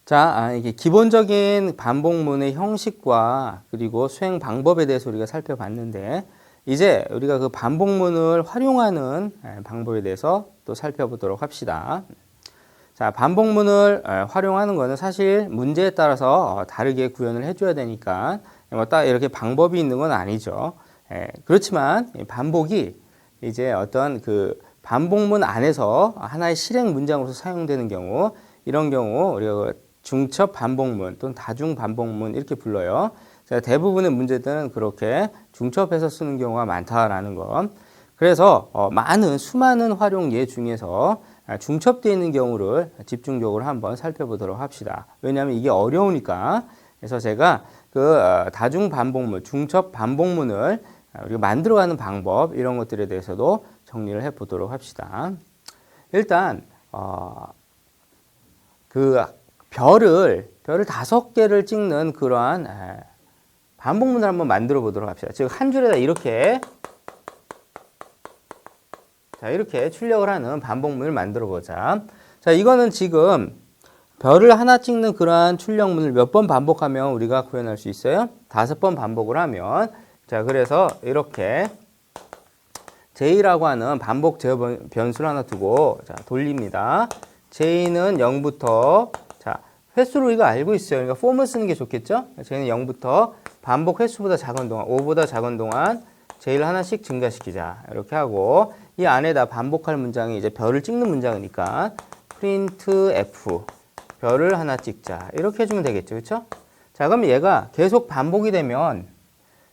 자, 이게 기본적인 반복문의 형식과 그리고 수행 방법에 대해서 우리가 살펴봤는데, 이제 우리가 그 반복문을 활용하는 방법에 대해서 또 살펴보도록 합시다. 자, 반복문을 활용하는 것은 사실 문제에 따라서 다르게 구현을 해줘야 되니까 뭐 딱 이렇게 방법이 있는 건 아니죠. 그렇지만 반복이 이제 어떤 그 반복문 안에서 하나의 실행 문장으로서 사용되는 경우, 이런 경우 우리가 중첩 반복문 또는 다중 반복문 이렇게 불러요. 자, 대부분의 문제들은 그렇게 중첩해서 쓰는 경우가 많다라는 것. 그래서 많은 수많은 활용 예 중에서 중첩되어 있는 경우를 집중적으로 한번 살펴보도록 합시다. 왜냐하면 이게 어려우니까. 그래서 제가 그 다중 반복문, 중첩 반복문을 우리가 만들어가는 방법 이런 것들에 대해서도 정리를 해보도록 합시다. 일단 그 별을 5개를 찍는 그러한 반복문을 한번 만들어 보도록 합시다. 즉 한 줄에다 이렇게 출력을 하는 반복문을 만들어 보자. 자, 이거는 지금 별을 하나 찍는 그러한 출력문을 몇 번 반복하면 우리가 구현할 수 있어요? 5번 반복을 하면. 자, 그래서 이렇게 j라고 하는 반복 제어 변수를 하나 두고 자, 돌립니다. j는 0부터 자, 횟수로 우리가 알고 있어요. 그러니까 폼을 쓰는 게 좋겠죠? j는 0부터 반복 횟수보다 작은 동안, 5보다 작은 동안 j를 하나씩 증가시키자. 이렇게 하고 이 안에다 반복할 문장이 이제 별을 찍는 문장이니까 printf 별을 하나 찍자. 이렇게 해주면 되겠죠. 그렇죠? 자, 그럼 얘가 계속 반복이 되면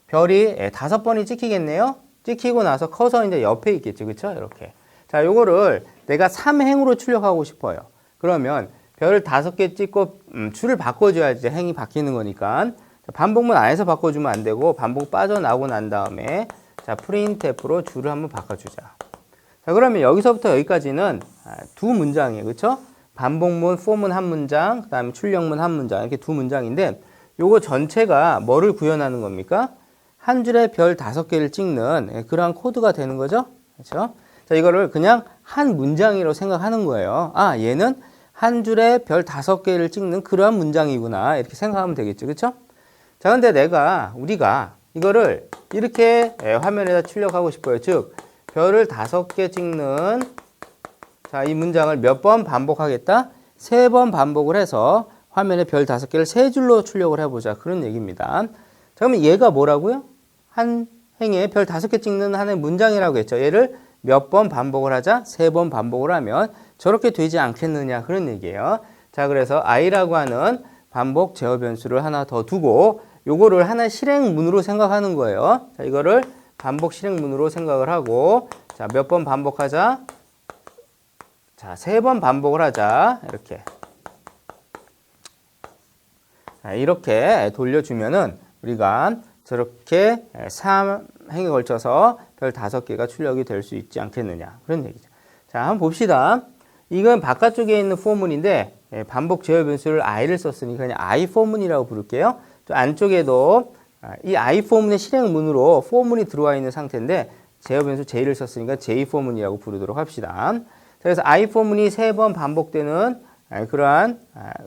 별이 5번이 찍히겠네요. 찍히고 나서 커서 이제 옆에 있겠죠. 그렇죠? 이렇게. 자, 요거를 내가 3행으로 출력하고 싶어요. 그러면 별을 5개 찍고 줄을 바꿔줘야지 행이 바뀌는 거니까. 자, 반복문 안에서 바꿔주면 안 되고 반복 빠져나오고 난 다음에 자, printf로 줄을 한번 바꿔주자. 자, 그러면 여기서부터 여기까지는 두 문장이에요. 그렇죠? 반복문, 폼은 한 문장, 그 다음에 출력문 한 문장 이렇게 두 문장인데 요거 전체가 뭐를 구현하는 겁니까? 한 줄에 별 5개를 찍는 그러한 코드가 되는 거죠. 그렇죠? 자, 이거를 그냥 한 문장으로 생각하는 거예요. 아, 얘는 한 줄에 별 5개를 찍는 그러한 문장이구나. 이렇게 생각하면 되겠죠. 그렇죠? 자, 근데 우리가 이거를 이렇게 화면에다 출력하고 싶어요. 즉, 별을 5개 찍는 자, 이 문장을 몇 번 반복하겠다? 3번 반복을 해서 화면에 별 5개를 3줄로 출력을 해보자. 그런 얘기입니다. 자, 그러면 얘가 뭐라고요? 한 행에 별 5개 찍는 하나의 문장이라고 했죠. 얘를 몇 번 반복을 하자? 3번 반복을 하면 저렇게 되지 않겠느냐. 그런 얘기예요. 자, 그래서 i라고 하는 반복 제어 변수를 하나 더 두고 요거를 하나의 실행문으로 생각하는 거예요. 자, 이거를 반복 실행문으로 생각을 하고 자, 몇 번 반복하자? 자, 3번 반복을 하자. 이렇게. 자, 이렇게 돌려주면은 우리가 저렇게 3행에 걸쳐서 별 5개가 출력이 될 수 있지 않겠느냐. 그런 얘기죠. 자, 한번 봅시다. 이건 바깥쪽에 있는 포문인데 반복 제어 변수를 i를 썼으니까 그냥 i 포문이라고 부를게요. 또 안쪽에도 이 i 포문의 실행문으로 포문이 들어와 있는 상태인데 제어 변수 j를 썼으니까 j 포문이라고 부르도록 합시다. 그래서 i 포문이 3번 반복되는 그러한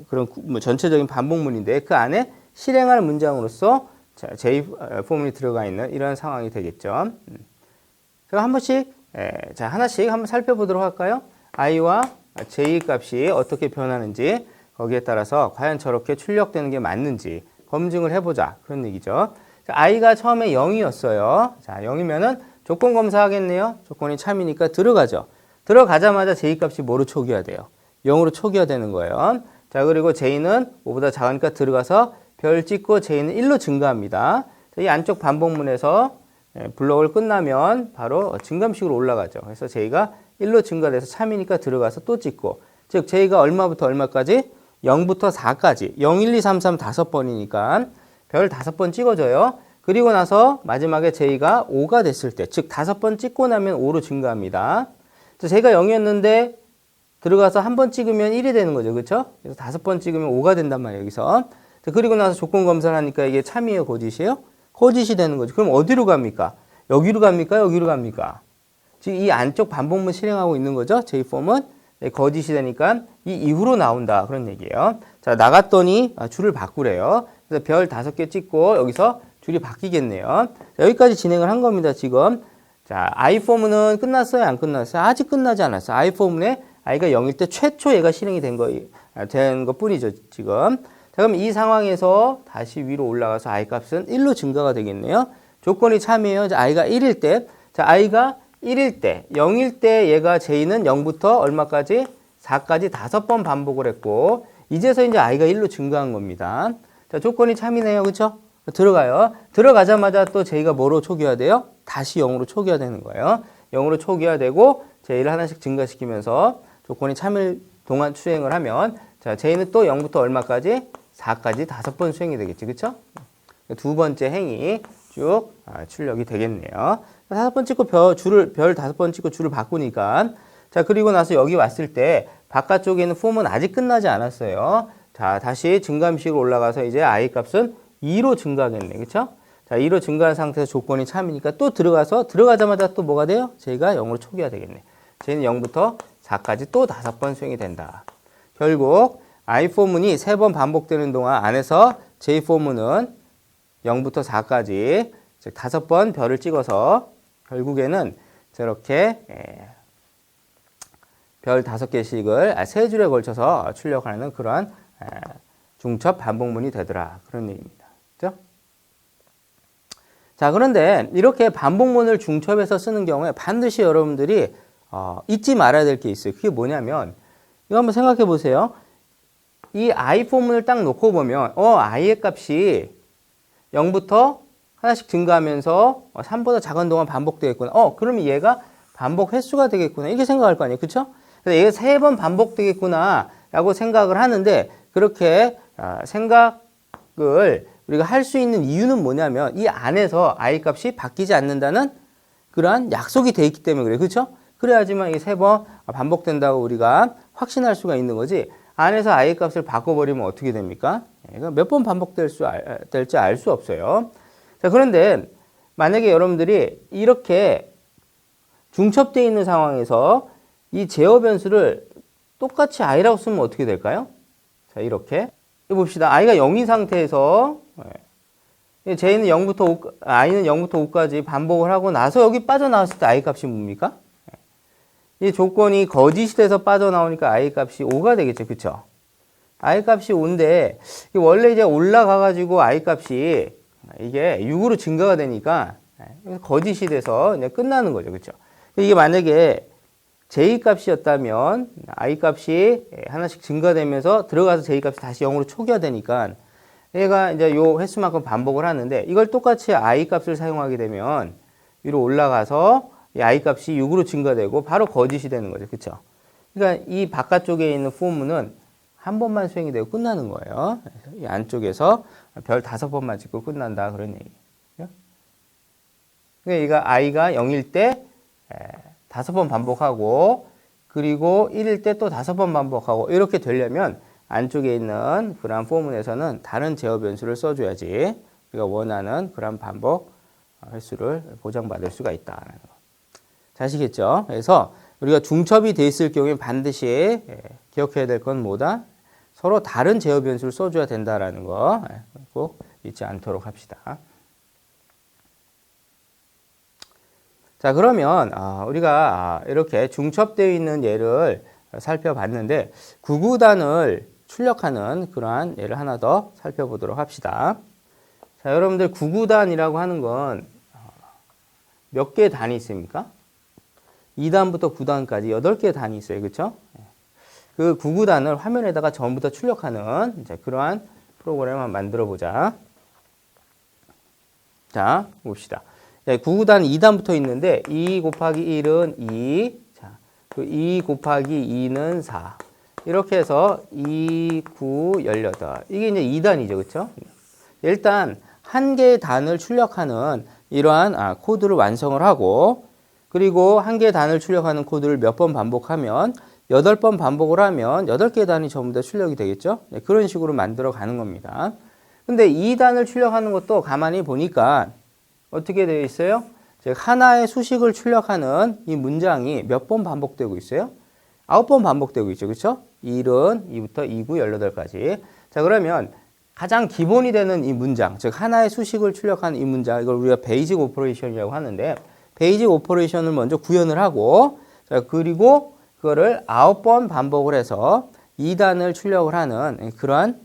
그런 전체적인 반복문인데 그 안에 실행할 문장으로서 j 포문이 들어가 있는 이런 상황이 되겠죠. 그럼 한 번씩 자, 하나씩 한번 살펴보도록 할까요? i와 j 값이 어떻게 변하는지 거기에 따라서 과연 저렇게 출력되는 게 맞는지 검증을 해보자. 그런 얘기죠. 자, i가 처음에 0이었어요. 자, 0이면은 조건 검사하겠네요. 조건이 참이니까 들어가죠. 들어가자마자 j 값이 뭐로 초기화 돼요? 0으로 초기화 되는 거예요. 자, 그리고 j는 5보다 작으니까 들어가서 별 찍고 j는 1로 증가합니다. 자, 이 안쪽 반복문에서 블록을 끝나면 바로 증감식으로 올라가죠. 그래서 j가 1로 증가돼서 참이니까 들어가서 또 찍고 즉 j가 얼마부터 얼마까지? 0부터 4까지 0, 1, 2, 3, 3 5번이니까 별 5번 찍어줘요. 그리고 나서 마지막에 j가 5가 됐을 때 즉 5번 찍고 나면 5로 증가합니다. j가 0이었는데 들어가서 한 번 찍으면 1이 되는 거죠. 그렇죠? 그래서 5번 찍으면 5가 된단 말이에요. 여기서. 그리고 나서 조건 검사를 하니까 이게 참이에요, 거짓이에요? 거짓이 되는 거죠. 그럼 어디로 갑니까? 여기로 갑니까? 여기로 갑니까? 지금 이 안쪽 반복문 실행하고 있는 거죠. J폼은. 거짓이 되니까 이 이후로 나온다. 그런 얘기예요. 자, 나갔더니 줄을 바꾸래요. 그래서 별 5개 찍고 여기서 줄이 바뀌겠네요. 자, 여기까지 진행을 한 겁니다, 지금. 자, iForm은 끝났어요? 안 끝났어요? 아직 끝나지 않았어요. iForm에 i가 0일 때 최초 얘가 실행이 된 것 뿐이죠, 지금. 자, 그럼 이 상황에서 다시 위로 올라가서 i 값은 1로 증가가 되겠네요. 조건이 참이에요. 자, i가 1일 때. 자, i가 1일 때, 0일 때 얘가 j는 0부터 얼마까지? 4까지 5번 반복을 했고, 이제서 이제 i가 1로 증가한 겁니다. 자, 조건이 참이네요. 그쵸? 들어가요. 들어가자마자 또 j가 뭐로 초기화돼요? 다시 0으로 초기화되는 거예요. 0으로 초기화되고 j를 하나씩 증가시키면서 조건이 참일 동안 수행을 하면 자, j는 또 0부터 얼마까지? 4까지 5번 수행이 되겠지. 그쵸? 두 번째 행이 쭉 출력이 되겠네요. 5번 찍고 별 5번 찍고 줄을 바꾸니까 자, 그리고 나서 여기 왔을 때 바깥쪽에 있는 폼은 아직 끝나지 않았어요. 자, 다시 증가함식으로 올라가서 이제 i 값은 2로 증가하겠네. 그쵸? 자, 2로 증가한 상태에서 조건이 참이니까 또 들어가자마자 또 뭐가 돼요? j가 0으로 초기화 되겠네. j는 0부터 4까지 또 5번 수행이 된다. 결국 iForm이 3번 반복되는 동안 안에서 jForm은 0부터 4까지 즉 5번 별을 찍어서 결국에는 저렇게 별 5개씩을 3줄에 걸쳐서 출력하는 그러한 중첩 반복문이 되더라. 그런 얘기입니다. 그렇죠? 자, 그런데 이렇게 반복문을 중첩해서 쓰는 경우에 반드시 여러분들이 잊지 말아야 될 게 있어요. 그게 뭐냐면 이거 한번 생각해 보세요. 이 iForm을 딱 놓고 보면 i의 값이 0부터 하나씩 증가하면서 3보다 작은 동안 반복되겠구나. 그러면 얘가 반복 횟수가 되겠구나. 이렇게 생각할 거 아니에요. 그쵸? 그래서 얘가 3번 반복되겠구나 라고 생각을 하는데 그렇게 생각을 우리가 할 수 있는 이유는 뭐냐면 이 안에서 i 값이 바뀌지 않는다는 그러한 약속이 돼 있기 때문에 그래요. 그렇죠? 그래야지만 이게 3번 반복된다고 우리가 확신할 수가 있는 거지. 안에서 i 값을 바꿔버리면 어떻게 됩니까? 몇 번 반복될지 알 수 없어요. 자, 그런데 만약에 여러분들이 이렇게 중첩되어 있는 상황에서 이 제어 변수를 똑같이 i라고 쓰면 어떻게 될까요? 자, 이렇게 봅시다. i가 0인 상태에서 j는 0부터 5, i는 0부터 5까지 반복을 하고 나서 여기 빠져나왔을 때 i 값이 뭡니까? 이 조건이 거짓이 돼서 빠져나오니까 i 값이 5가 되겠죠. 그쵸? i 값이 5인데 원래 이제 올라가가지고 i 값이 이게 6으로 증가가 되니까 거짓이 돼서 이제 끝나는 거죠. 그쵸? 이게 만약에 j 값이었다면 i 값이 하나씩 증가되면서 들어가서 j 값이 다시 0으로 초기화되니까 얘가 이제 요 횟수만큼 반복을 하는데 이걸 똑같이 i 값을 사용하게 되면 위로 올라가서 이 i 값이 6으로 증가되고 바로 거짓이 되는 거죠. 그쵸? 그러니까 이 바깥쪽에 있는 form은 한 번만 수행이 되고 끝나는 거예요. 이 안쪽에서 별 5번만 찍고 끝난다. 그런 얘기예요. 그러니까 i가 0일 때 5번 반복하고 그리고 1일 때 또 5번 반복하고 이렇게 되려면 안쪽에 있는 그런 포문에서는 다른 제어 변수를 써줘야지 우리가 원하는 그런 반복 횟수를 보장받을 수가 있다는 거. 잘 아시겠죠? 그래서 우리가 중첩이 돼 있을 경우에 반드시 기억해야 될 건 뭐다? 서로 다른 제어 변수를 써줘야 된다라는 거 꼭 잊지 않도록 합시다. 자, 그러면 우리가 이렇게 중첩되어 있는 예를 살펴봤는데 구구단을 출력하는 그러한 예를 하나 더 살펴보도록 합시다. 자, 여러분들 구구단이라고 하는 건 몇 개의 단이 있습니까? 2단부터 9단까지 8개의 단이 있어요. 그렇죠? 그 구구단을 화면에다가 전부 다 출력하는 그러한 프로그램을 한번 만들어 보자. 자, 봅시다. 구구단 2단부터 있는데 2 곱하기 1은 2, 자, 그 2 곱하기 2는 4. 이렇게 해서 2, 9, 18. 이게 이제 2단이죠. 그렇죠? 일단 한 개의 단을 출력하는 이러한 코드를 완성을 하고 그리고 한 개의 단을 출력하는 코드를 몇 번 반복하면 8번 반복을 하면 8개의 단이 전부 다 출력이 되겠죠? 네, 그런 식으로 만들어 가는 겁니다. 근데 2단을 출력하는 것도 가만히 보니까 어떻게 되어 있어요? 즉 하나의 수식을 출력하는 이 문장이 몇 번 반복되고 있어요? 9번 반복되고 있죠. 그렇죠? 1은 2부터 2, 9, 18까지. 자, 그러면 가장 기본이 되는 이 문장, 즉 하나의 수식을 출력하는 이 문장, 이걸 우리가 베이직 오퍼레이션이라고 하는데 베이직 오퍼레이션을 먼저 구현을 하고 자, 그리고 그거를 9번 반복을 해서 2단을 출력을 하는 그러한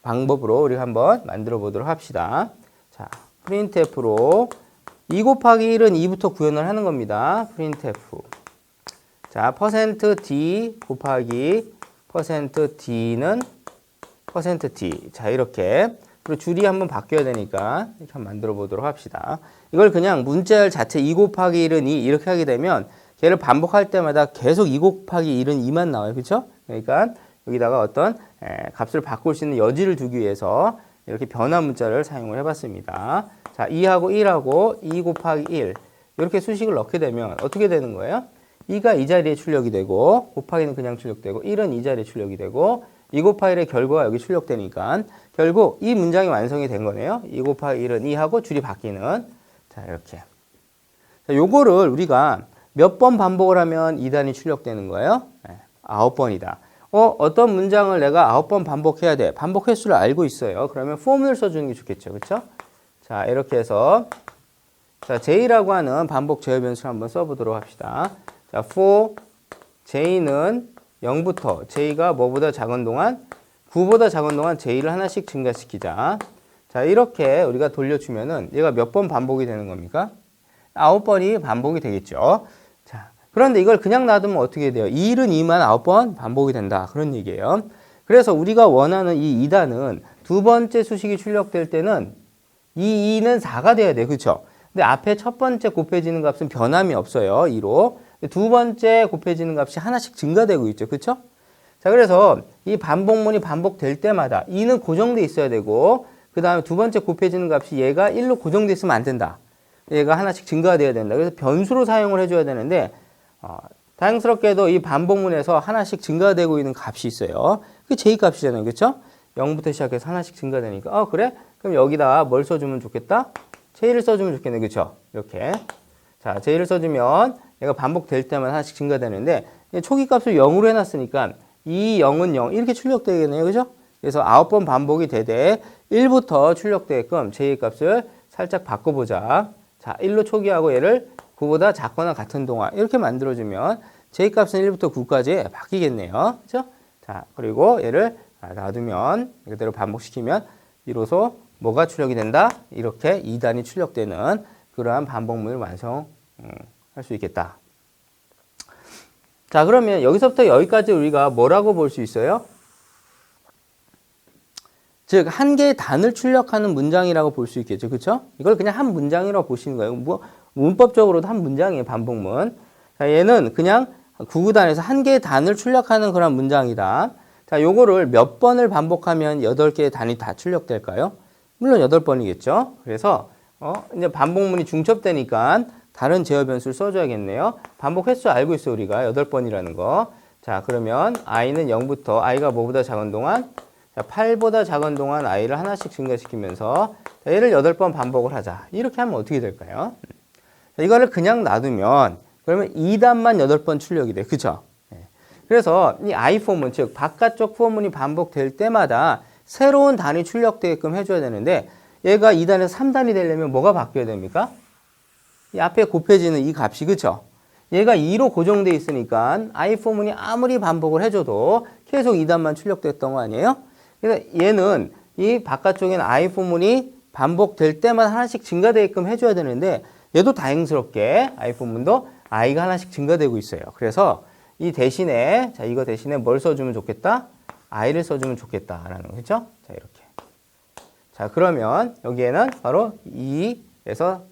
방법으로 우리가 한번 만들어 보도록 합시다. 자, printf로 2 곱하기 1은 2부터 구현을 하는 겁니다. printf. 자, %d 곱하기 %d는 %d. 자, 이렇게. 그리고 줄이 한번 바뀌어야 되니까 이렇게 한번 만들어 보도록 합시다. 이걸 그냥 문자열 자체 2 곱하기 1은 2 이렇게 하게 되면 걔를 반복할 때마다 계속 2 곱하기 1은 2만 나와요. 그렇죠? 그러니까 여기다가 어떤 값을 바꿀 수 있는 여지를 두기 위해서 이렇게 변화 문자를 사용을 해봤습니다. 자, 2하고 1하고 2 곱하기 1 이렇게 수식을 넣게 되면 어떻게 되는 거예요? 2가 이 자리에 출력이 되고 곱하기는 그냥 출력되고 1은 이 자리에 출력이 되고 2 곱하기 1의 결과가 여기 출력되니까 결국 이 문장이 완성이 된 거네요. 2 곱하기 1은 2하고 줄이 바뀌는 자 이렇게 자, 요거를 우리가 몇 번 반복을 하면 2단이 출력되는 거예요? 9번이다. 어떤 문장을 내가 9번 반복해야 돼. 반복 횟수를 알고 있어요. 그러면 for를 써주는 게 좋겠죠. 그렇죠? 자, 이렇게 해서 자, j라고 하는 반복 제어 변수를 한번 써보도록 합시다. 자, for j는 0부터 j가 뭐보다 작은 동안 9보다 작은 동안 j를 하나씩 증가시키자. 자, 이렇게 우리가 돌려주면은 얘가 몇 번 반복이 되는 겁니까? 9번이 반복이 되겠죠. 자, 그런데 이걸 그냥 놔두면 어떻게 돼요? 1은 2만 9번 반복이 된다. 그런 얘기예요. 그래서 우리가 원하는 이 2단은 두 번째 수식이 출력될 때는 이 2는 4가 돼야 돼요. 그렇죠? 근데 앞에 첫 번째 곱해지는 값은 변함이 없어요. 2로. 두 번째 곱해지는 값이 하나씩 증가되고 있죠. 그렇죠? 자, 그래서 이 반복문이 반복될 때마다 2는 고정돼 있어야 되고 그 다음에 두 번째 곱해지는 값이 얘가 1로 고정돼 있으면 안 된다. 얘가 하나씩 증가가 돼야 된다. 그래서 변수로 사용을 해줘야 되는데 다행스럽게도 이 반복문에서 하나씩 증가되고 있는 값이 있어요. 그게 J값이잖아요. 그렇죠? 0부터 시작해서 하나씩 증가되니까 그래? 그럼 여기다 뭘 써주면 좋겠다? J를 써주면 좋겠네. 그렇죠? 이렇게 자, J를 써주면 얘가 반복될 때만 하나씩 증가되는데 초기 값을 0으로 해놨으니까 이 0은 0 이렇게 출력되겠네요. 그죠? 그래서 9번 반복이 되되 1부터 출력되게끔 J 값을 살짝 바꿔보자. 자, 1로 초기하고 얘를 9보다 작거나 같은 동안 이렇게 만들어주면 J 값은 1부터 9까지 바뀌겠네요. 그죠? 자, 그리고 얘를 놔두면 이대로 반복시키면 비로소 뭐가 출력이 된다? 이렇게 2단이 출력되는 그러한 반복문을 완성할 수 있겠다. 자, 그러면 여기서부터 여기까지 우리가 뭐라고 볼 수 있어요? 즉, 한 개의 단을 출력하는 문장이라고 볼 수 있겠죠. 그렇죠? 이걸 그냥 한 문장이라고 보시는 거예요. 뭐 문법적으로도 한 문장이에요. 반복문. 자, 얘는 그냥 구구단에서 한 개의 단을 출력하는 그런 문장이다. 자, 요거를 몇 번을 반복하면 8개의 단이 다 출력될까요? 물론 8번이겠죠. 그래서 이제 반복문이 중첩되니까 다른 제어 변수를 써줘야겠네요. 반복 횟수 알고 있어요. 우리가 8번이라는 거. 자, 그러면 i는 0부터 i가 뭐보다 작은 동안 자, 8보다 작은 동안 i를 하나씩 증가시키면서 자, 얘를 8번 반복을 하자. 이렇게 하면 어떻게 될까요? 자, 이거를 그냥 놔두면 그러면 2단만 8번 출력이 돼. 그죠? 그래서 이 i 포문, 즉 바깥쪽 포문이 반복될 때마다 새로운 단이 출력되게끔 해줘야 되는데 얘가 2단에서 3단이 되려면 뭐가 바뀌어야 됩니까? 이 앞에 곱해지는 이 값이 그쵸? 얘가 2로 고정돼 있으니까 i 포문이 아무리 반복을 해줘도 계속 2단만 출력됐던 거 아니에요? 그래서 얘는 이 바깥쪽엔 i 포문이 반복될 때마다 하나씩 증가되게끔 해줘야 되는데 얘도 다행스럽게 i 포문도 i가 하나씩 증가되고 있어요. 그래서 이 대신에 자 이거 대신에 뭘 써주면 좋겠다? i를 써주면 좋겠다라는 거죠. 자 이렇게. 자 그러면 여기에는 바로 2에서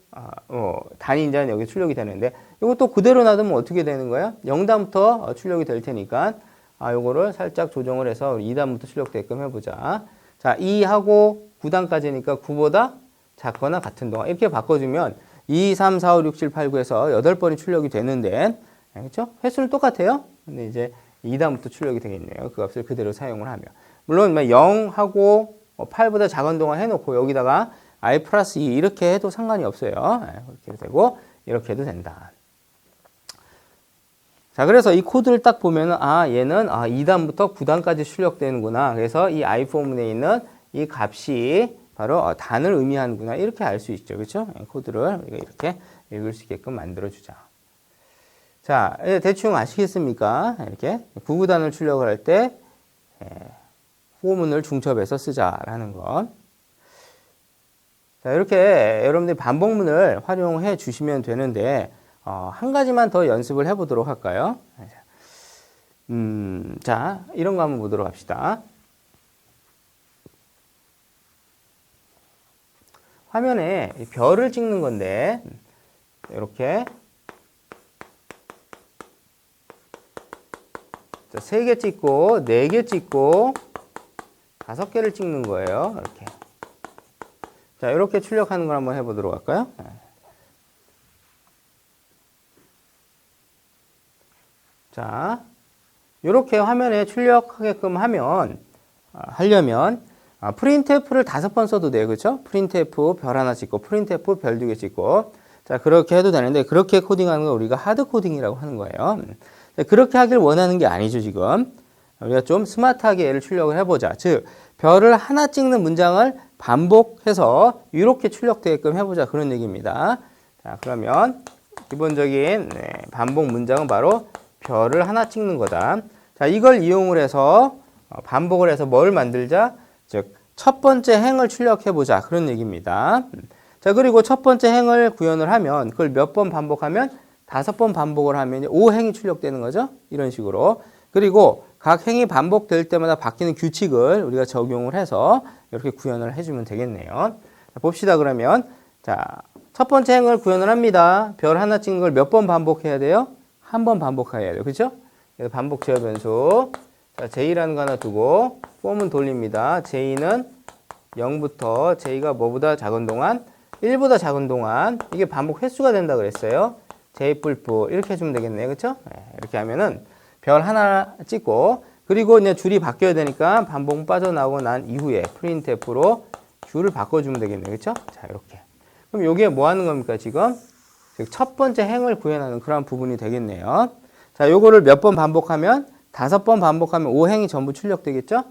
단위인자는 여기 출력이 되는데 이것도 그대로 놔두면 어떻게 되는 거예요? 0단부터 출력이 될 테니까 요거를 살짝 조정을 해서 2단부터 출력되게끔 해보자. 자 2하고 9단까지니까 9보다 작거나 같은 동안 이렇게 바꿔주면 2, 3, 4, 5, 6, 7, 8, 9에서 8번이 출력이 되는데 그렇죠? 횟수는 똑같아요. 근데 이제 2단부터 출력이 되겠네요. 그 값을 그대로 사용을 하면. 물론 0하고 8보다 작은 동안 해놓고 여기다가 i 플러스 2 이렇게 해도 상관이 없어요. 이렇게 되고 이렇게 해도 된다. 자, 그래서 이 코드를 딱 보면은, 얘는 2단부터 9단까지 출력되는구나. 그래서 이 i포문에 있는 이 값이 바로 단을 의미하는구나. 이렇게 알 수 있죠. 그렇죠? 코드를 우리가 이렇게 읽을 수 있게끔 만들어주자. 자, 대충 아시겠습니까? 이렇게 9구단을 출력을 할 때 포문을 중첩해서 쓰자라는 것. 자, 이렇게 여러분들이 반복문을 활용해 주시면 되는데 한 가지만 더 연습을 해보도록 할까요? 자, 이런 거 한번 보도록 합시다. 화면에 별을 찍는 건데 이렇게 3개 찍고 4개 찍고 5개를 찍는 거예요. 이렇게. 자, 이렇게 출력하는 걸 한번 해보도록 할까요? 자, 이렇게 화면에 출력하게끔 하려면 printf를 5번 써도 돼요. 그렇죠? printf 별 하나 찍고 printf 별 2개 찍고 자, 그렇게 해도 되는데 그렇게 코딩하는 걸 우리가 하드 코딩이라고 하는 거예요. 그렇게 하길 원하는 게 아니죠, 지금. 우리가 좀 스마트하게 얘를 출력을 해보자. 즉, 별을 하나 찍는 문장을 반복해서 이렇게 출력되게끔 해보자. 그런 얘기입니다. 자, 그러면 기본적인 반복 문장은 바로 별을 하나 찍는 거다. 자, 이걸 이용을 해서 반복을 해서 뭘 만들자? 즉, 첫 번째 행을 출력해보자. 그런 얘기입니다. 자, 그리고 첫 번째 행을 구현을 하면 그걸 몇 번 반복하면 5번 반복을 하면 5행이 출력되는 거죠. 이런 식으로. 그리고 각 행이 반복될 때마다 바뀌는 규칙을 우리가 적용을 해서 이렇게 구현을 해주면 되겠네요. 자, 봅시다, 그러면. 자, 첫 번째 행을 구현을 합니다. 별 하나 찍는 걸 몇 번 반복해야 돼요? 한 번 반복해야 돼요. 그렇죠? 그래서 반복 제어 변수. 자, J라는 거 하나 두고 폼은 돌립니다. J는 0부터 J가 뭐보다 작은 동안 1보다 작은 동안 이게 반복 횟수가 된다 그랬어요. J 뿔뿔 이렇게 해주면 되겠네요. 그렇죠? 이렇게 하면은 별 하나 찍고 그리고 이제 줄이 바뀌어야 되니까 반복 빠져나오고 난 이후에 printf로 줄을 바꿔주면 되겠네요. 그렇죠? 자, 이렇게. 그럼 이게 뭐 하는 겁니까, 지금? 즉, 첫 번째 행을 구현하는 그런 부분이 되겠네요. 자, 요거를 몇 번 반복하면 5번 반복하면 5행이 전부 출력되겠죠?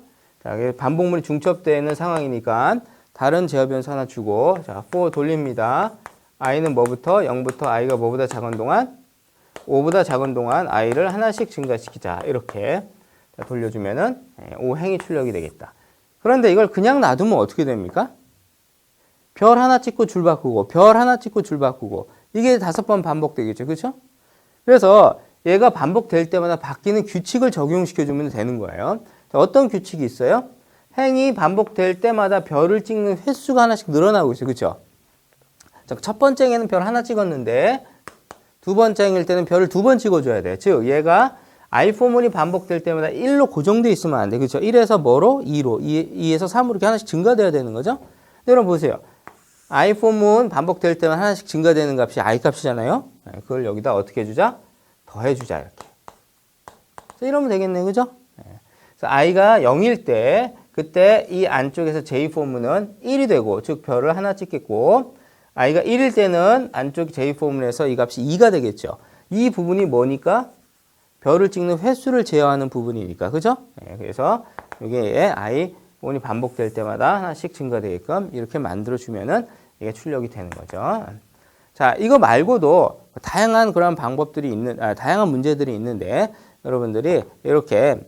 자, 반복문이 중첩되는 상황이니까 다른 제어 변수 하나 주고 자, for 돌립니다. i는 뭐부터? 0부터 i가 뭐보다 작은 동안 5보다 작은 동안 i를 하나씩 증가시키자. 이렇게 돌려주면은 5행이 출력이 되겠다. 그런데 이걸 그냥 놔두면 어떻게 됩니까? 별 하나 찍고 줄 바꾸고 별 하나 찍고 줄 바꾸고 이게 5번 반복되겠죠. 그렇죠? 그래서 얘가 반복될 때마다 바뀌는 규칙을 적용시켜주면 되는 거예요. 자, 어떤 규칙이 있어요? 행이 반복될 때마다 별을 찍는 횟수가 하나씩 늘어나고 있어요. 그렇죠? 자, 첫 번째 행에는 별 하나 찍었는데 두 번째 행일 때는 별을 2번 찍어줘야 돼요. 즉 얘가 i포문이 반복될 때마다 1로 고정되어 있으면 안 돼. 그렇죠? 1에서 뭐로? 2로. 2에서 3으로 이렇게 하나씩 증가돼야 되는 거죠? 여러분 보세요. i포문 반복될 때만 하나씩 증가되는 값이 i 값이잖아요. 그걸 여기다 어떻게 해주자? 더해주자. 이렇게. 이러면 되겠네요. 그죠? 그래서 i가 0일 때 그때 이 안쪽에서 J포문은 1이 되고 즉 별을 하나 찍겠고 i가 1일 때는 안쪽 J포문에서 이 값이 2가 되겠죠. 이 부분이 뭐니까? 별을 찍는 횟수를 제어하는 부분이니까. 그죠? 그래서 이게 i 포문이 반복될 때마다 하나씩 증가되게끔 이렇게 만들어주면은 이게 출력이 되는 거죠. 자, 이거 말고도 다양한 그런 방법들이 다양한 문제들이 있는데 여러분들이 이렇게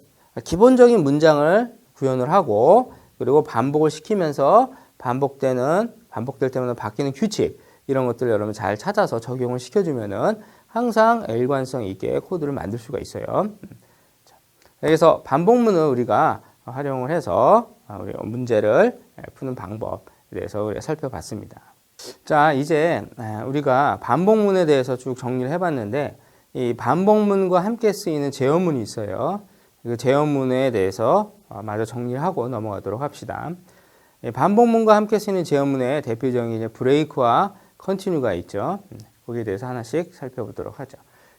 기본적인 문장을 구현을 하고 그리고 반복을 시키면서 반복될 때마다 바뀌는 규칙 이런 것들을 여러분 잘 찾아서 적용을 시켜주면은 항상 일관성 있게 코드를 만들 수가 있어요. 자, 그래서 반복문을 우리가 활용을 해서 우리 문제를 푸는 방법에 대해서 우리가 살펴봤습니다. 자, 이제 우리가 반복문에 대해서 쭉 정리를 해봤는데 이 반복문과 함께 쓰이는 제어문이 있어요. 그 제어문에 대해서 마저 정리를 하고 넘어가도록 합시다. 반복문과 함께 쓰이는 제어문의 대표적인 이제 브레이크와 컨티뉴가 있죠. 거기에 대해서 하나씩 살펴보도록 하죠.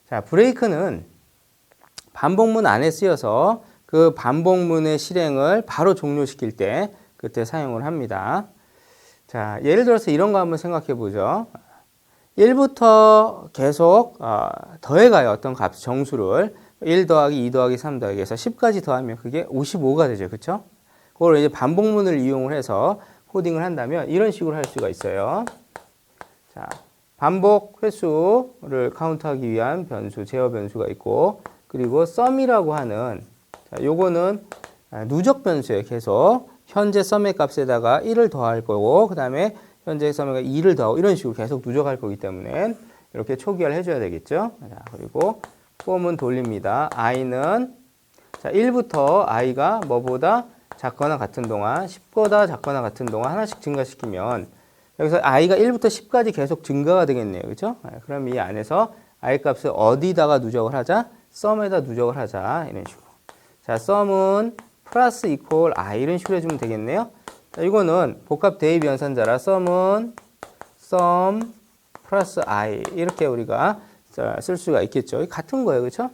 자, 브레이크는 반복문 안에 쓰여서 그 반복문의 실행을 바로 종료시킬 때 그때 사용을 합니다. 자, 예를 들어서 이런 거 한번 생각해 보죠. 1부터 계속 더해가요. 어떤 값, 정수를. 1 더하기 2 더하기 3 더하기 해서 10까지 더하면 그게 55가 되죠. 그쵸? 그걸 이제 반복문을 이용을 해서 코딩을 한다면 이런 식으로 할 수가 있어요. 자, 반복 횟수를 카운트하기 위한 변수, 제어 변수가 있고, 그리고 썸이라고 하는, 자, 요거는 누적 변수예요. 계속 현재 썸의 값에다가 1을 더할 거고, 그 다음에 현재 썸에가 2를 더하고 이런 식으로 계속 누적할 거기 때문에 이렇게 초기화를 해줘야 되겠죠. 자, 그리고 폼은 돌립니다. i는 자 1부터 i가 뭐보다 작거나 같은 동안 10보다 작거나 같은 동안 하나씩 증가시키면 여기서 i가 1부터 10까지 계속 증가가 되겠네요. 그렇죠? 그럼 이 안에서 i 값을 어디다가 누적을 하자? 썸에다 누적을 하자. 이런 식으로. 자, 썸은 플러스 이퀄 i 이런 식으로 해주면 되겠네요. 자, 이거는 복합 대입 연산자라 썸은 썸 플러스 i 이렇게 우리가 쓸 수가 있겠죠. 같은 거예요. 그렇죠?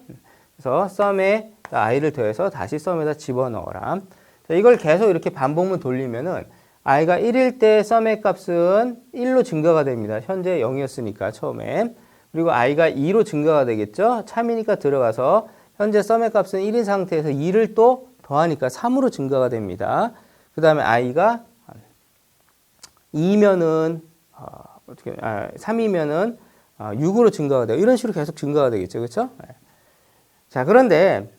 그래서 썸에 i를 더해서 다시 썸에다 집어넣어라. 자, 이걸 계속 이렇게 반복문 돌리면은 i가 1일 때 썸의 값은 1로 증가가 됩니다. 현재 0이었으니까 처음에. 그리고 i가 2로 증가가 되겠죠. 참이니까 들어가서 현재 썸의 값은 1인 상태에서 2를 또 더하니까 3으로 증가가 됩니다. 그 다음에 i가 2면은 3이면은 6으로 증가가 돼요. 이런 식으로 계속 증가가 되겠죠. 그렇죠? 자, 그런데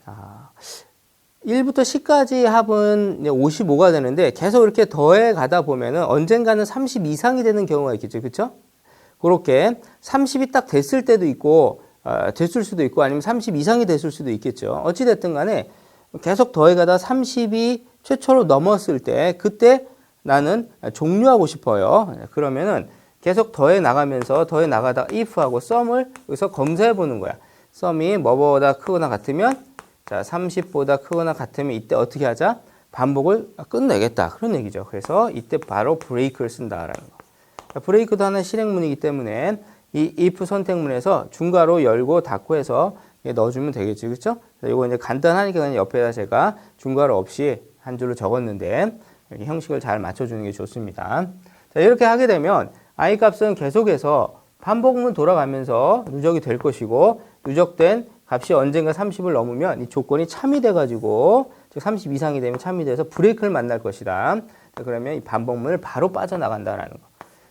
1부터 10까지 합은 55가 되는데 계속 이렇게 더해 가다 보면은 언젠가는 30 이상이 되는 경우가 있겠죠. 그렇죠? 그렇게 30이 딱 됐을 때도 있고 됐을 수도 있고 아니면 30 이상이 됐을 수도 있겠죠. 어찌 됐든 간에 계속 더해 가다 30이 최초로 넘었을 때 그때 나는 종료하고 싶어요. 그러면은 계속 더해 나가면서 더해 나가다가 if하고 썸을 여기서 검사해 보는 거야. 썸이 뭐보다 크거나 같으면 자, 30보다 크거나 같으면 이때 어떻게 하자? 반복을 끝내겠다. 그런 얘기죠. 그래서 이때 바로 브레이크를 쓴다라는 거. 브레이크도 하나의 실행문이기 때문에 이 if 선택문에서 중괄호 열고 닫고 해서 넣어주면 되겠죠. 그렇죠? 이거 이제 간단하니까 그냥 옆에다 제가 중괄호 없이 한 줄로 적었는데 이렇게 형식을 잘 맞춰주는 게 좋습니다. 자, 이렇게 하게 되면 i 값은 계속해서 반복문 돌아가면서 누적이 될 것이고 누적된 값이 언젠가 30을 넘으면 이 조건이 참이 돼가지고 즉 30 이상이 되면 참이 돼서 브레이크를 만날 것이다. 자, 그러면 이 반복문을 바로 빠져나간다라는 거.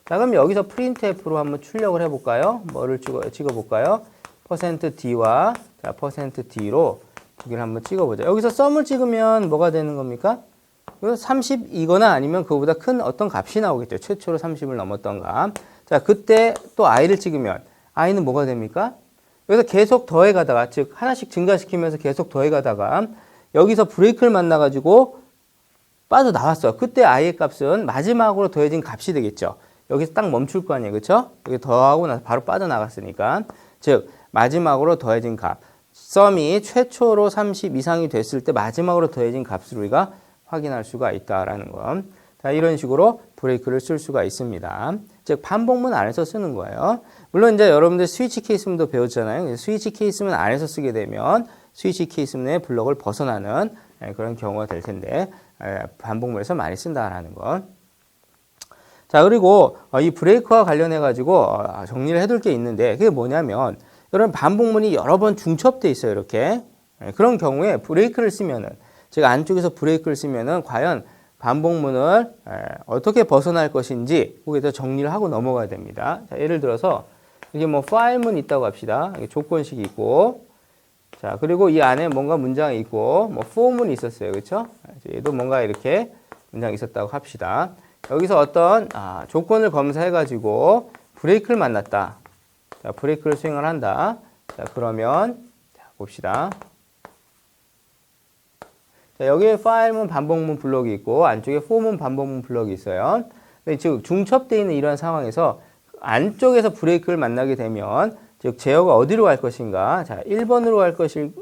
자, 그럼 여기서 printf로 한번 출력을 해볼까요? 뭐를 찍어볼까요? %d와 자, %d로 두 개를 한번 찍어보자. 여기서 썸을 찍으면 뭐가 되는 겁니까? 30이거나 아니면 그거보다 큰 어떤 값이 나오겠죠. 최초로 30을 넘었던 값. 자, 그때 또 i를 찍으면 i는 뭐가 됩니까? 여기서 계속 더해 가다가 즉 하나씩 증가시키면서 계속 더해 가다가 여기서 브레이크를 만나가지고 빠져나왔어요. 그때 i의 값은 마지막으로 더해진 값이 되겠죠. 여기서 딱 멈출 거 아니에요. 그렇죠? 여기 더하고 나서 바로 빠져나갔으니까. 즉 마지막으로 더해진 값. 썸이 최초로 30 이상이 됐을 때 마지막으로 더해진 값을 우리가 확인할 수가 있다라는 거. 자, 이런 식으로 브레이크를 쓸 수가 있습니다. 즉 반복문 안에서 쓰는 거예요. 물론 이제 여러분들 스위치 케이스문도 배웠잖아요. 스위치 케이스문 안에서 쓰게 되면 스위치 케이스문의 블럭을 벗어나는 그런 경우가 될 텐데 반복문에서 많이 쓴다라는 거. 자, 그리고 이 브레이크와 관련해 가지고 정리를 해둘 게 있는데 그게 뭐냐면 여러분 반복문이 여러 번 중첩돼 있어요. 이렇게 그런 경우에 브레이크를 쓰면은 즉 안쪽에서 브레이크를 쓰면은 과연 반복문을 어떻게 벗어날 것인지 거기에다 정리를 하고 넘어가야 됩니다. 자, 예를 들어서 이게 뭐 파일문 있다고 합시다. 조건식이 있고 자, 그리고 이 안에 뭔가 문장이 있고 뭐 for문이 있었어요. 그렇죠? 얘도 뭔가 이렇게 문장이 있었다고 합시다. 여기서 어떤 조건을 검사해 가지고 브레이크를 만났다. 자, 브레이크를 수행을 한다. 자, 그러면 자, 봅시다. 자, 여기에 파일문 반복문 블럭이 있고 안쪽에 for문 반복문 블럭이 있어요. 즉 중첩되어 있는 이런 상황에서 안쪽에서 브레이크를 만나게 되면 즉 제어가 어디로 갈 것인가? 자, 1번으로 갈 것일까?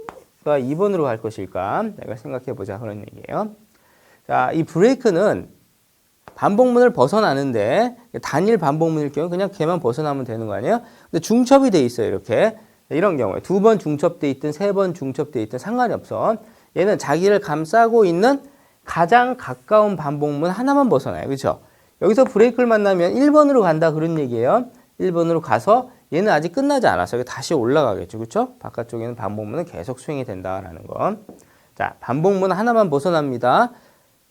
2번으로 갈 것일까? 내가 생각해 보자 그런 얘기예요. 자, 이 브레이크는 반복문을 벗어나는데 단일 반복문일 경우 그냥 걔만 벗어나면 되는 거 아니에요? 근데 중첩이 돼 있어요. 이렇게. 이런 경우에 2번 중첩돼 있든 3번 중첩돼 있든 상관이 없어. 얘는 자기를 감싸고 있는 가장 가까운 반복문 하나만 벗어나요. 그렇죠? 여기서 브레이크를 만나면 1번으로 간다 그런 얘기예요. 1번으로 가서 얘는 아직 끝나지 않았어요. 다시 올라가겠죠. 그렇죠? 바깥쪽에는 반복문은 계속 수행이 된다라는 거. 자, 반복문 하나만 벗어납니다.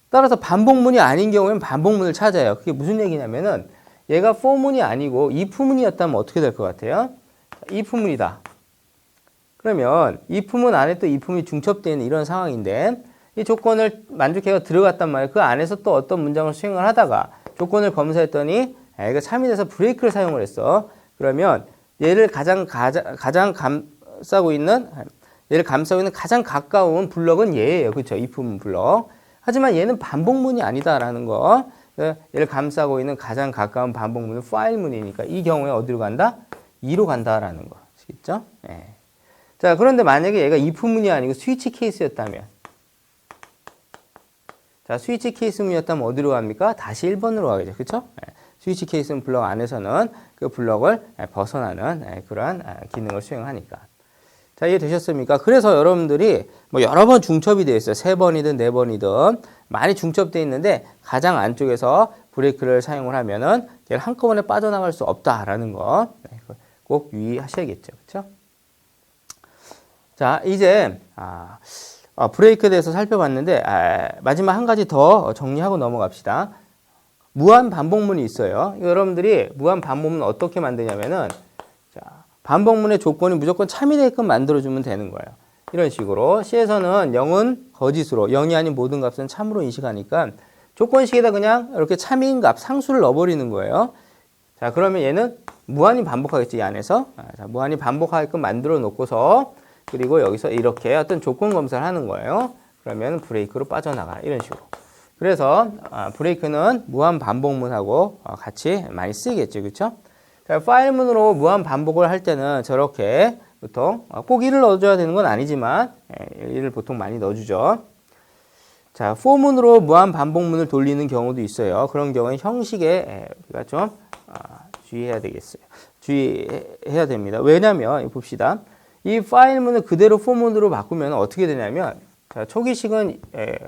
따라서 반복문이 아닌 경우에는 반복문을 찾아요. 그게 무슨 얘기냐면은 얘가 for문이 아니고 if문이었다면 어떻게 될 것 같아요? if문이다. 그러면 if문 안에 또 if문이 중첩되어 있는 이런 상황인데 이 조건을 만족해서 들어갔단 말이에요. 그 안에서 또 어떤 문장을 수행을 하다가 조건을 검사했더니 얘가 참이 돼서 브레이크를 사용을 했어. 그러면 얘를 가장 감싸고 있는 가장 가까운 블럭은 얘예요. 그렇죠? if문 블럭. 하지만 얘는 반복문이 아니다라는 거. 얘를 감싸고 있는 가장 가까운 반복문은 while문이니까 이 경우에 어디로 간다? 2로 간다라는 거. 아시겠죠? 네. 자, 그런데 만약에 얘가 if문이 아니고 스위치 케이스였다면 자, 스위치 케이스문이었다면 어디로 갑니까? 다시 1번으로 가겠죠. 그렇죠? 네. 스위치 케이스문 블럭 안에서는 그 블럭을 벗어나는 그러한 기능을 수행하니까. 자, 이해되셨습니까? 그래서 여러분들이 뭐 여러 번 중첩이 되어 있어요. 3번이든 4번이든 많이 중첩되어 있는데 가장 안쪽에서 브레이크를 사용을 하면은 얘를 한꺼번에 빠져나갈 수 없다라는 거 꼭 유의하셔야겠죠. 그렇죠? 자, 이제 브레이크에 대해서 살펴봤는데 마지막 한 가지 더 정리하고 넘어갑시다. 무한 반복문이 있어요. 여러분들이 무한 반복문 어떻게 만드냐면은 자, 반복문의 조건이 무조건 참이 되게끔 만들어주면 되는 거예요. 이런 식으로 C에서는 0은 거짓으로 0이 아닌 모든 값은 참으로 인식하니까 조건식에다 그냥 이렇게 참인 값 상수를 넣어버리는 거예요. 자, 그러면 얘는 무한히 반복하겠지, 이 안에서. 자, 무한히 반복하게끔 만들어 놓고서 그리고 여기서 이렇게 어떤 조건 검사를 하는 거예요. 그러면 브레이크로 빠져나가 이런 식으로. 그래서 브레이크는 무한 반복문하고 같이 많이 쓰이겠죠. 그렇죠? 자, 파일문으로 무한 반복을 할 때는 저렇게 보통 꼭 1을 넣어줘야 되는 건 아니지만 1을 보통 많이 넣어주죠. 자, for문으로 무한 반복문을 돌리는 경우도 있어요. 그런 경우에 형식에 우리가 좀 주의해야 되겠어요. 주의해야 됩니다. 왜냐면 봅시다. 이 파일문을 그대로 for문으로 바꾸면 어떻게 되냐면 자, 초기식은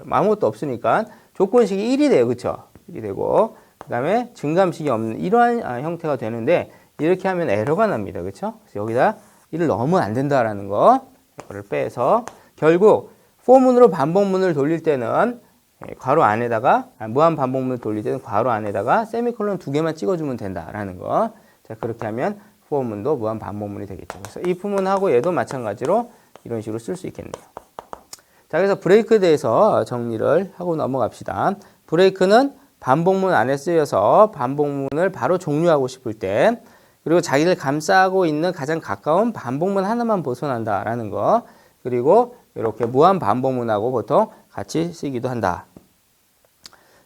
아무것도 없으니까 조건식이 1이 돼요. 그렇죠? 1이 되고 그 다음에 증감식이 없는 이러한 형태가 되는데 이렇게 하면 에러가 납니다. 그렇죠? 그래서 여기다 1을 넣으면 안 된다라는 거 이거를 빼서 결국 for문으로 반복문을 돌릴 때는 괄호 안에다가 무한 반복문을 돌릴 때는 괄호 안에다가 세미콜론 2개만 찍어주면 된다라는 거. 자, 그렇게 하면 for문도 무한 반복문이 되겠죠. 그래서 if문하고 얘도 마찬가지로 이런 식으로 쓸 수 있겠네요. 자, 그래서 브레이크에 대해서 정리를 하고 넘어갑시다. 브레이크는 반복문 안에 쓰여서 반복문을 바로 종료하고 싶을 때 그리고 자기를 감싸고 있는 가장 가까운 반복문 하나만 벗어난다라는 거. 그리고 이렇게 무한 반복문하고 보통 같이 쓰기도 한다.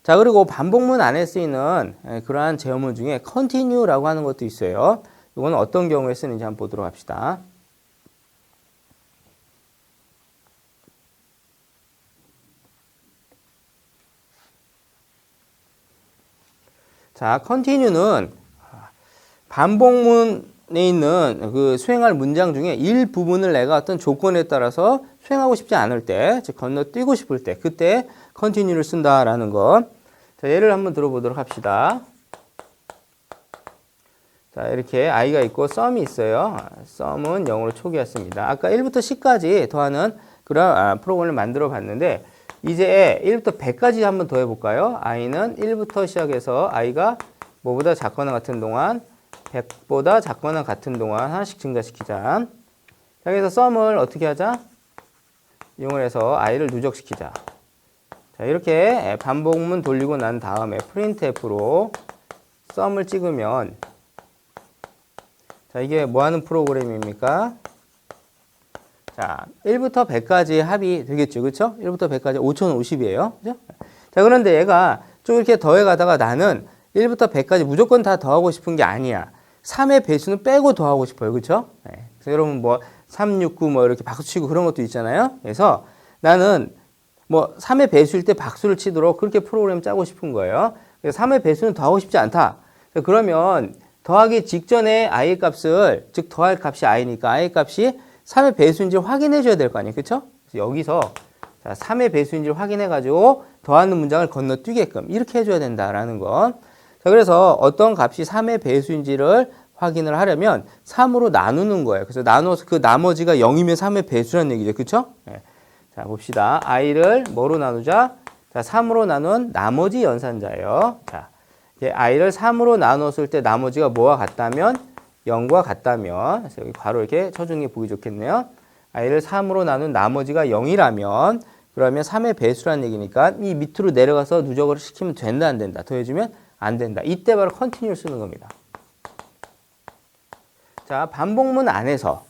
자, 그리고 반복문 안에 쓰이는 그러한 제어문 중에 continue라고 하는 것도 있어요. 이건 어떤 경우에 쓰는지 한번 보도록 합시다. 자, continue는 반복문에 있는 그 수행할 문장 중에 일부분을 내가 어떤 조건에 따라서 수행하고 싶지 않을 때, 즉 건너뛰고 싶을 때, 그때 continue를 쓴다라는 것. 자, 예를 한번 들어보도록 합시다. 자, 이렇게 i가 있고 sum이 있어요. sum은 0으로 초기화했습니다. 아까 1부터 10까지 더하는 그런 프로그램을 만들어 봤는데 이제 1부터 100까지 한번 더 해볼까요? i는 1부터 시작해서 i가 뭐보다 작거나 같은 동안 100보다 작거나 같은 동안 하나씩 증가시키자. 자, 그래서 sum을 어떻게 하자? 이용을 해서 i를 누적시키자. 자, 이렇게 반복문 돌리고 난 다음에 printf로 sum을 찍으면 자, 이게 뭐 하는 프로그램입니까? 자, 1부터 100까지 합이 되겠죠. 그렇죠? 1부터 100까지 5050이에요. 그죠? 자, 그런데 얘가 좀 이렇게 더해 가다가 나는 1부터 100까지 무조건 다 더하고 싶은 게 아니야. 3의 배수는 빼고 더하고 싶어요. 그렇죠? 네. 그래서 여러분 뭐 369 뭐 이렇게 박수 치고 그런 것도 있잖아요. 그래서 나는 뭐 3의 배수일 때 박수를 치도록 그렇게 프로그램 짜고 싶은 거예요. 그래서 3의 배수는 더하고 싶지 않다. 그러면 더하기 직전에 i의 값을, 즉 더할 값이 i니까 i의 값이 3의 배수인지 확인해 줘야 될 거 아니에요. 그렇죠? 그래서 여기서 자, 3의 배수인지를 확인해 가지고 더하는 문장을 건너뛰게끔 이렇게 해 줘야 된다라는 거. 자, 그래서 어떤 값이 3의 배수인지를 확인을 하려면 3으로 나누는 거예요. 그래서 나눠서 그 나머지가 0이면 3의 배수라는 얘기죠. 그렇죠? 네. 자, 봅시다. i를 뭐로 나누자? 자, 3으로 나눈 나머지 연산자예요. 자, 이제 i를 3으로 나눴을 때 나머지가 뭐와 같다면 0과 같다면, 그래서 여기 괄호 이렇게 쳐주는 게 보기 좋겠네요. i를 3으로 나눈 나머지가 0이라면 그러면 3의 배수라는 얘기니까 이 밑으로 내려가서 누적을 시키면 된다 안 된다? 더해주면 안 된다. 이때 바로 continue를 쓰는 겁니다. 자, 반복문 안에서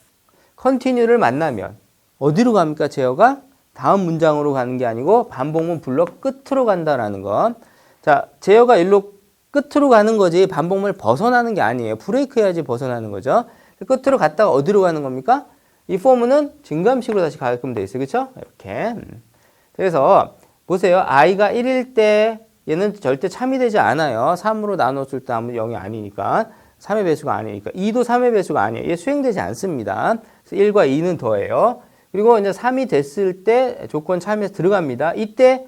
continue를 만나면 어디로 갑니까? 제어가 다음 문장으로 가는 게 아니고 반복문 블록 끝으로 간다라는 거. 자, 제어가 일로 끝으로 가는 거지 반복문을 벗어나는 게 아니에요. 브레이크 해야지 벗어나는 거죠. 끝으로 갔다가 어디로 가는 겁니까? 이 포문은 증감식으로 다시 가게끔 돼 있어요. 그렇죠? 이렇게. 그래서 보세요. i가 1일 때 얘는 절대 참이 되지 않아요. 3으로 나눴을 때 아무 0이 아니니까. 3의 배수가 아니니까. 2도 3의 배수가 아니에요. 얘 수행되지 않습니다. 그래서 1과 2는 더해요. 그리고 이제 3이 됐을 때 조건 참여해서 들어갑니다. 이때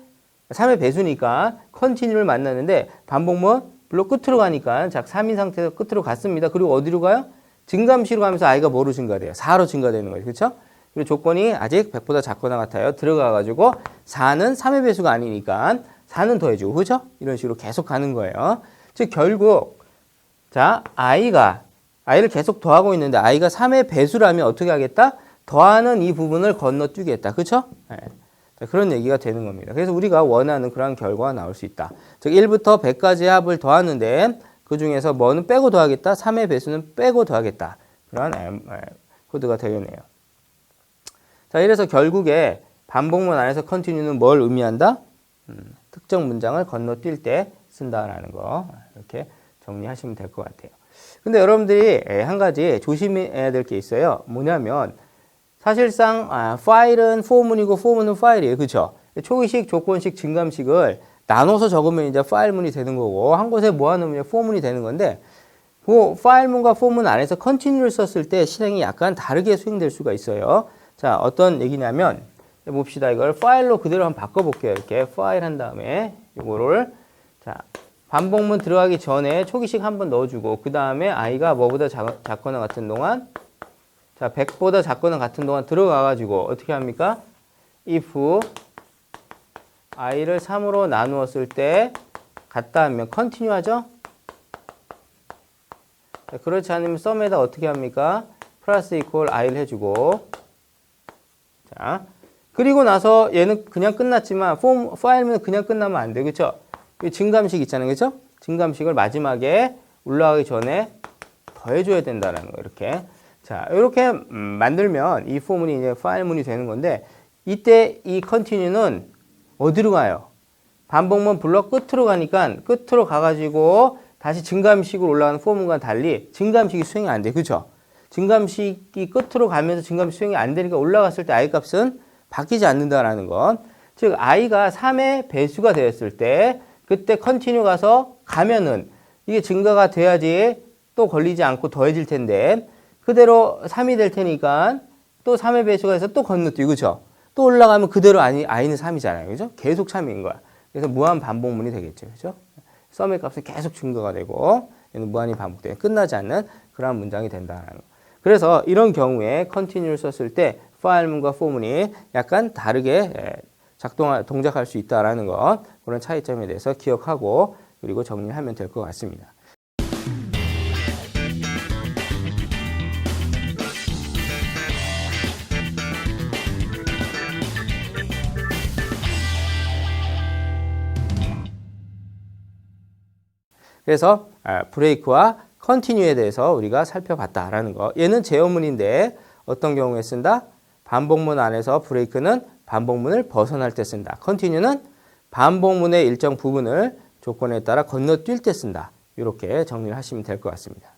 3의 배수니까 컨티뉴를 만나는데 반복문 블록 끝으로 가니까 자 3인 상태에서 끝으로 갔습니다. 그리고 어디로 가요? 증감시로 가면서 i가 뭐로 증가돼요? 4로 증가되는 거예요. 그렇죠? 그리고 조건이 아직 100보다 작거나 같아요. 들어가가지고 4는 3의 배수가 아니니까 4는 더해주고 그렇죠? 이런 식으로 계속 가는 거예요. 즉 결국 자 i를 계속 더하고 있는데 i가 3의 배수라면 어떻게 하겠다? 더하는 이 부분을 건너뛰겠다. 그렇죠? 네. 자, 그런 얘기가 되는 겁니다. 그래서 우리가 원하는 그런 결과가 나올 수 있다. 즉 1부터 100까지의 합을 더하는데 그 중에서 뭐는 빼고 더하겠다. 3의 배수는 빼고 더하겠다. 그런 코드가 되겠네요. 자, 이래서 결국에 반복문 안에서 continue는 뭘 의미한다? 특정 문장을 건너뛸 때 쓴다라는 거 이렇게 정리하시면 될 것 같아요. 근데 여러분들이 한 가지 조심해야 될 게 있어요. 뭐냐면 사실상 파일은 포문이고 포문은 파일이에요. 그렇죠? 초기식, 조건식, 증감식을 나눠서 적으면 이제 파일문이 되는 거고 한 곳에 모아놓으면 포문이 되는 건데 그 파일문과 포문 안에서 continue를 썼을 때 실행이 약간 다르게 수행될 수가 있어요. 자, 어떤 얘기냐면 봅시다. 이걸 파일로 그대로 한번 바꿔볼게요. 이렇게 파일 한 다음에 이거를 자 반복문 들어가기 전에 초기식 한번 넣어주고 그 다음에 i가 뭐보다 작거나 같은 동안 자 100보다 작거나 같은 동안 들어가가지고 어떻게 합니까? if i를 3으로 나누었을 때 같다 하면 continue 하죠? 자, 그렇지 않으면 sum에다 어떻게 합니까? 플러스 equal i를 해주고 자 그리고 나서 얘는 그냥 끝났지만 파일은 그냥 끝나면 안 돼요. 그렇죠? 증감식 있잖아요. 그렇죠? 증감식을 마지막에 올라가기 전에 더해줘야 된다는 거 이렇게. 자, 이렇게 만들면 이 포문이 이제 파일문이 되는 건데 이때 이 continue는 어디로 가요? 반복문 블록 끝으로 가니까 끝으로 가가지고 다시 증감식으로 올라가는 포문과 달리 증감식이 수행이 안 돼. 그렇죠? 증감식이 끝으로 가면서 증감식 수행이 안 되니까 올라갔을 때 i 값은 바뀌지 않는다라는 것. 즉 i가 3의 배수가 되었을 때 그때 컨티뉴 가면은 이게 증가가 돼야지 또 걸리지 않고 더해질 텐데 그대로 3이 될 테니까 또 3의 배수가 돼서 또 건너뛰고 그렇죠? 또 올라가면 그대로 i는 3이잖아요. 그렇죠? 계속 3인 거야. 그래서 무한 반복문이 되겠죠. 그렇죠? 썸의 값은 계속 증가가 되고 얘는 무한히 반복되는 끝나지 않는 그런 문장이 된다는 거. 그래서 이런 경우에 continue를 썼을 때 파일문과 포문이 약간 다르게 동작할 수 있다라는 것 그런 차이점에 대해서 기억하고 그리고 정리하면 될 것 같습니다. 그래서 브레이크와 컨티뉴에 대해서 우리가 살펴봤다라는 거. 얘는 제어문인데 어떤 경우에 쓴다? 반복문 안에서 브레이크는 반복문을 벗어날 때 쓴다. 컨티뉴는 반복문의 일정 부분을 조건에 따라 건너뛸 때 쓴다. 이렇게 정리를 하시면 될 것 같습니다.